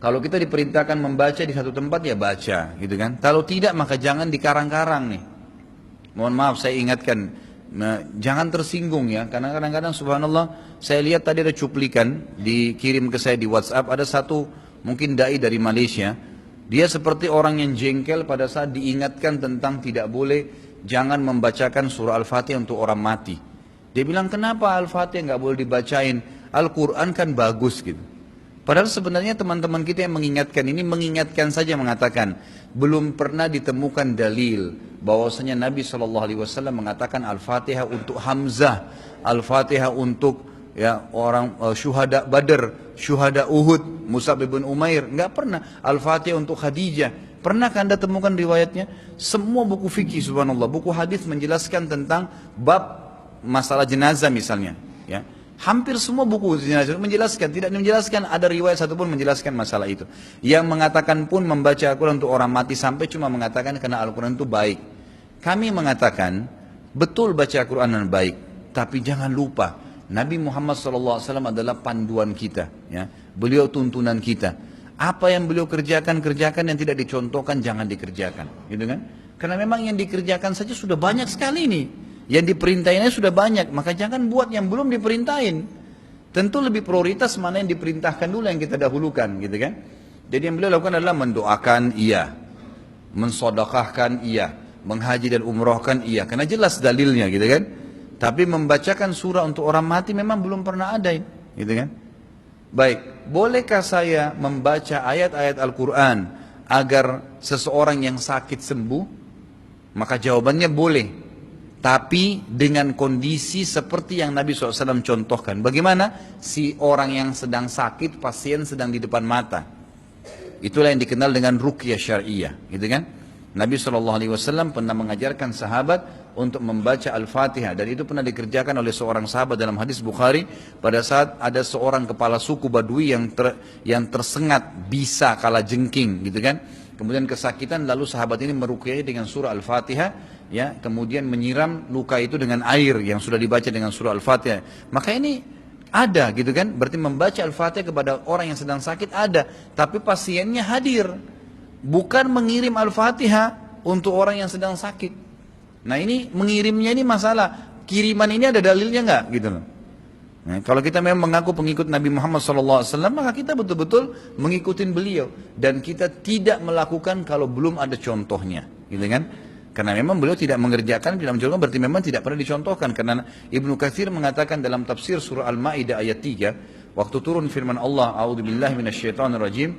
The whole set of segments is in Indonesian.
Kalau kita diperintahkan membaca di satu tempat ya baca, gitu kan. Kalau tidak maka jangan dikarang-karang nih. Mohon maaf saya ingatkan, jangan tersinggung ya, karena kadang-kadang subhanallah saya lihat tadi ada cuplikan dikirim ke saya di WhatsApp, ada satu mungkin dai dari Malaysia, dia seperti orang yang jengkel pada saat diingatkan tentang tidak boleh, jangan membacakan surah Al-Fatihah untuk orang mati. Dia bilang kenapa Al-Fatihah nggak boleh dibacain, Al-Quran kan bagus gitu. Padahal sebenarnya teman-teman kita yang mengingatkan ini mengingatkan saja, mengatakan belum pernah ditemukan dalil bahwasanya Nabi SAW mengatakan Al-Fatihah untuk Hamzah, Al-Fatihah untuk ya orang syuhada Badr, syuhada Uhud, Mus'ab bin Umair, nggak pernah. Al-Fatihah untuk Khadijah, pernahkah Anda temukan riwayatnya? Semua buku fikih subhanallah, buku hadis menjelaskan tentang bab masalah jenazah misalnya, ya. Hampir semua buku jenazah menjelaskan, tidak menjelaskan ada riwayat satupun menjelaskan masalah itu. Yang mengatakan pun membaca Al-Quran untuk orang mati sampai cuma mengatakan karena Al-Quran itu baik. Kami mengatakan betul baca Al-Quran dengan baik, tapi jangan lupa Nabi Muhammad SAW adalah panduan kita, ya. Beliau tuntunan kita. Apa yang beliau kerjakan, kerjakan, yang tidak dicontohkan jangan dikerjakan, gitu kan? Karena memang yang dikerjakan saja sudah banyak sekali nih. Yang diperintahinnya sudah banyak, maka jangan buat yang belum diperintahin. Tentu lebih prioritas mana yang diperintahkan dulu yang kita dahulukan, gitu kan? Jadi yang beliau lakukan adalah mendoakan iya, mensodakahkan iya, menghaji dan umrohkan iya, karena jelas dalilnya, gitu kan? Tapi membacakan surah untuk orang mati memang belum pernah ada, gitu kan? Baik, bolehkah saya membaca ayat-ayat Al-Quran agar seseorang yang sakit sembuh? Maka jawabannya boleh. Tapi dengan kondisi seperti yang Nabi SAW contohkan. Bagaimana? Si orang yang sedang sakit, pasien sedang di depan mata. Itulah yang dikenal dengan ruqyah syariah, gitu kan? Nabi SAW pernah mengajarkan sahabat untuk membaca Al-Fatihah, dan itu pernah dikerjakan oleh seorang sahabat dalam hadis Bukhari pada saat ada seorang kepala suku Badui yang tersengat bisa kala jengking, gitu kan? Kemudian kesakitan, lalu sahabat ini meruqyah dengan surah Al-Fatihah, ya, kemudian menyiram luka itu dengan air yang sudah dibaca dengan surah Al-Fatihah. Maka ini ada, gitu kan? Berarti membaca Al-Fatihah kepada orang yang sedang sakit ada, tapi pasiennya hadir. Bukan mengirim Al-Fatihah untuk orang yang sedang sakit. Nah ini mengirimnya ini masalah. Kiriman ini ada dalilnya nggak, gitu loh. Nah, kalau kita memang mengaku pengikut Nabi Muhammad SAW, maka kita betul-betul mengikuti beliau, dan kita tidak melakukan kalau belum ada contohnya, gitu kan? Karena memang beliau tidak mengerjakan, tidak mencontohkan, berarti memang tidak pernah dicontohkan. Karena Ibnu Katsir mengatakan dalam tafsir surah Al-Maidah ayat 3, waktu turun firman Allah, A'udzubillahi minasyaitonirrajim,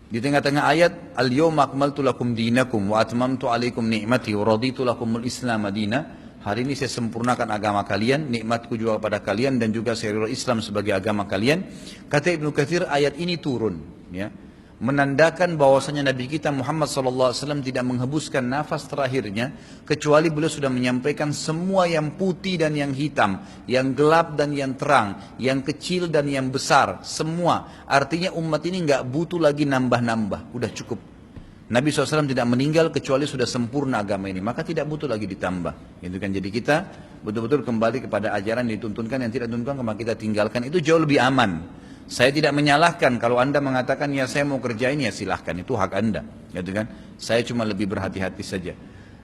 di tengah-tengah ayat, Al-yawma akmaltu lakum dinakum wa atmamtu alaikum ni'mati wa raditu lakumul Islam madina. Hari ini saya sempurnakan agama kalian, nikmatku juga kepada kalian, dan juga saya ridho Islam sebagai agama kalian. Kata Ibnu Katsir, ayat ini turun, ya, menandakan bahwasanya Nabi kita Muhammad SAW tidak menghembuskan nafas terakhirnya kecuali beliau sudah menyampaikan semua yang putih dan yang hitam, yang gelap dan yang terang, yang kecil dan yang besar, semua. Artinya umat ini nggak butuh lagi nambah-nambah, udah cukup. Nabi SAW tidak meninggal kecuali sudah sempurna agama ini, maka tidak butuh lagi ditambah. Itu kan, jadi kita betul-betul kembali kepada ajaran yang dituntunkan, yang tidak dituntunkan maka kita tinggalkan, itu jauh lebih aman. Saya tidak menyalahkan kalau Anda mengatakan ya saya mau kerjain, ya silahkan, itu hak Anda, gitu kan. Saya cuma lebih berhati-hati saja.